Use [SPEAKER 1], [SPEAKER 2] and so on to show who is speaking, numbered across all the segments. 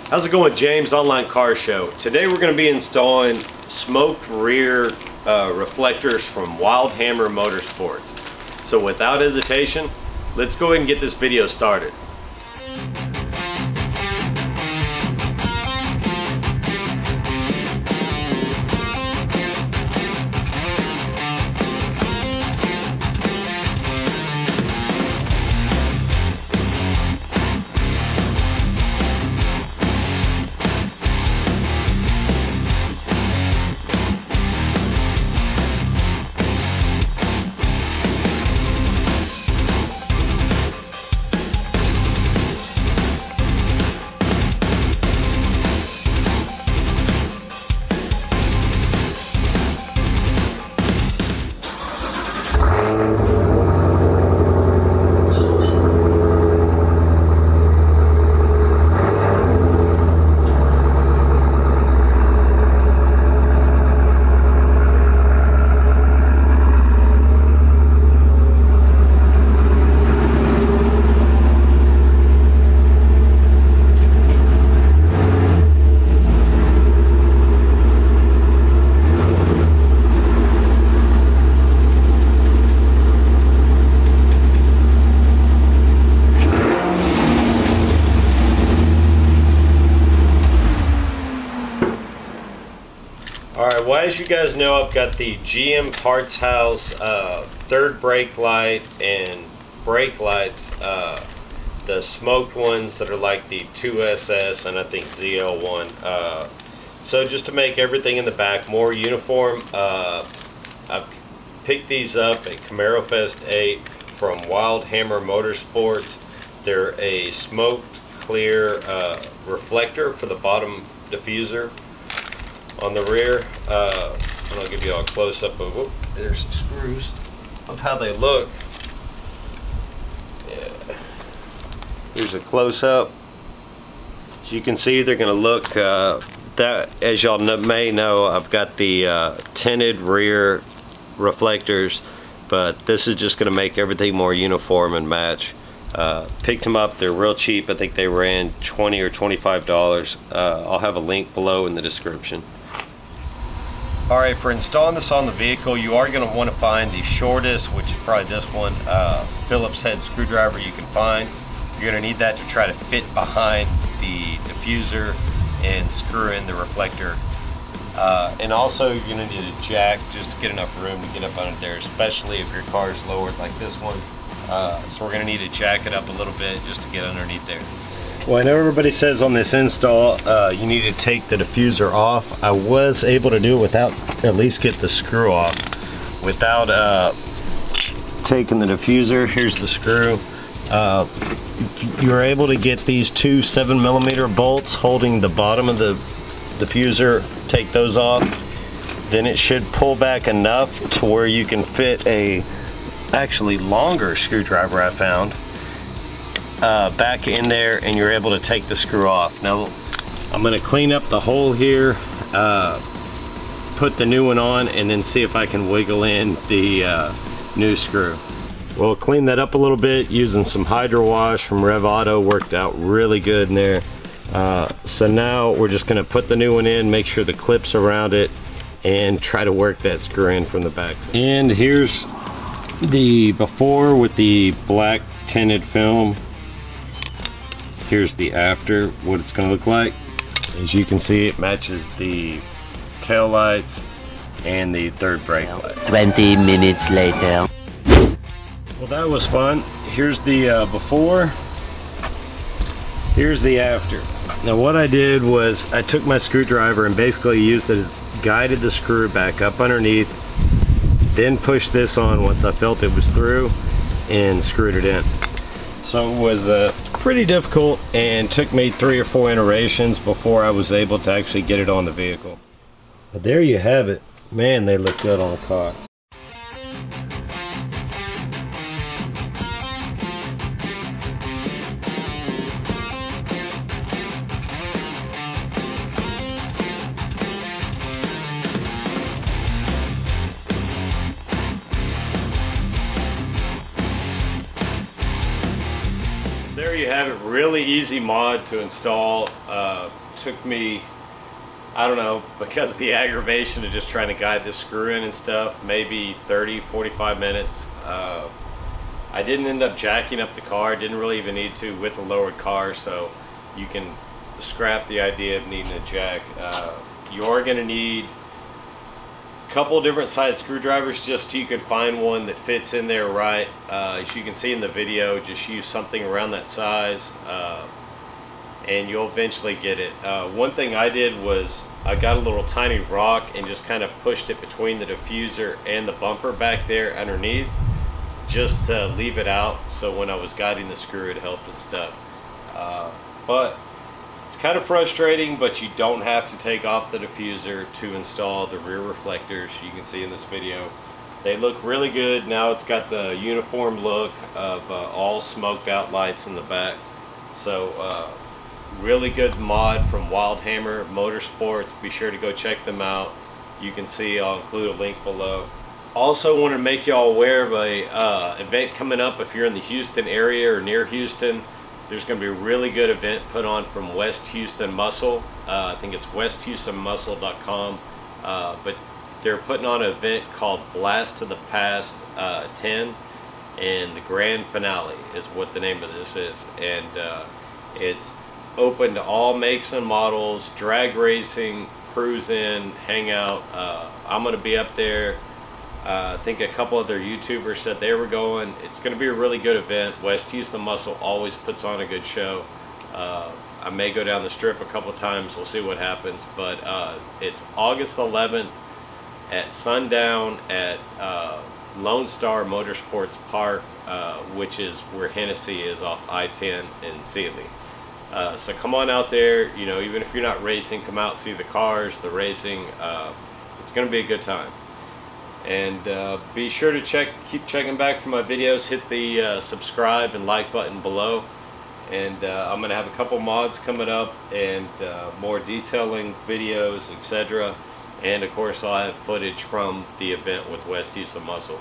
[SPEAKER 1] How's it going, James? Online Car Show. Today we're going to be installing smoked rear reflectors from Wildhammer Motorsports. So without hesitation, let's go ahead and get this video started. Alright, well, as you guys know, I've got the GM Parts House third brake light and brake lights, the smoked ones that are like the 2SS and I think ZL1. So just to make everything in the back more uniform, I've picked these up at Camaro Fest 8 from Wildhammer Motorsports. They're a smoked clear reflector for the bottom diffuser on the rear. And I'll give you all a close-up of, whoop, there's some screws of how they look. Yeah. Here's a close-up. As you can see, they're going to look, that, as y'all may know, I've got the tinted rear reflectors, but this is just going to make everything more uniform and match. Picked them up, they're real cheap. I think they ran $20 or $25. I'll have a link below in the description. Alright, for installing this on the vehicle, you are going to want to find the shortest, which is probably this one, Phillips head screwdriver you can find. You're going to need that to try to fit behind the diffuser and screw in the reflector. And also you're going to need a jack just to get enough room to get up under there, especially if your car is lowered like this one. So we're going to need to jack it up a little bit just to get underneath there. Well, I know everybody says on this install you need to take the diffuser off. I was able to do it without, at least get the screw off, without taking the diffuser. Here's the screw. You're able to get these two 7mm bolts holding the bottom of the diffuser, take those off, then it should pull back enough to where you can fit a actually longer screwdriver I found back in there, and you're able to take the screw off. Now I'm going to clean up the hole here, put the new one on, and then see if I can wiggle in the new screw. We'll clean that up a little bit using some Hydro Wash from Rev Auto. Worked out really good in there. So now we're just going to put the new one in, make sure the clips around it, and try to work that screw in from the back. And here's the before with the black tinted film. Here's the after, what it's going to look like. As you can see, it matches the tail lights and the third brake light.
[SPEAKER 2] 20 minutes later.
[SPEAKER 1] Well, that was fun. Here's the before, here's the after. Now what I did was I took my screwdriver and basically used it as guided the screw back up underneath, then pushed this on once I felt it was through, and screwed it in. So it was pretty difficult and took me 3 or 4 iterations before I was able to actually get it on the vehicle. But there you have it. Man, they look good on the car. you have it. Really easy mod to install. Took me, I don't know, because of the aggravation of just trying to guide the screw in and stuff, maybe 30-45 minutes. I didn't end up jacking up the car. Didn't really even need to with the lowered car, so you can scrap the idea of needing a jack. You are going to need a couple different size screwdrivers just so you can find one that fits in there right. As you can see in the video, just use something around that size and you'll eventually get it. One thing I did was I got a little tiny rock and just kind of pushed it between the diffuser and the bumper back there underneath, just to leave it out, so when I was guiding the screw it helped and stuff. But it's kind of frustrating, but you don't have to take off the diffuser to install the rear reflectors. You can see in this video they look really good. Now it's got the uniform look of all smoked out lights in the back. So really good mod from Wildhammer Motorsports. Be sure to go check them out. You can see, I'll include a link below. Also want to make y'all aware of a event coming up. If you're in the Houston area or near Houston, there's going to be a really good event put on from West Houston Muscle. I think it's westhoustonmuscle.com. But they're putting on an event called Blast to the Past 10, and the grand finale is what the name of this is. And it's open to all makes and models, drag racing, cruise in, hang out. I'm going to be up there. I think a couple other YouTubers said they were going. It's going to be a really good event. West Houston Muscle always puts on a good show. I may go down the strip a couple times. We'll see what happens. But it's August 11th at sundown at Lone Star Motorsports Park, which is where Hennessy is off I-10 in Sealy. So come on out there. You know, even if you're not racing, come out, see the cars, the racing. It's going to be a good time. And be sure to keep checking back for my videos. Hit the subscribe and like button below. And I'm going to have a couple mods coming up and more detailing videos, etc. And of course I'll have footage from the event with West Houston Muscle.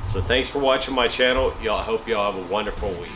[SPEAKER 1] So thanks for watching my channel. Y'all, hope y'all have a wonderful week.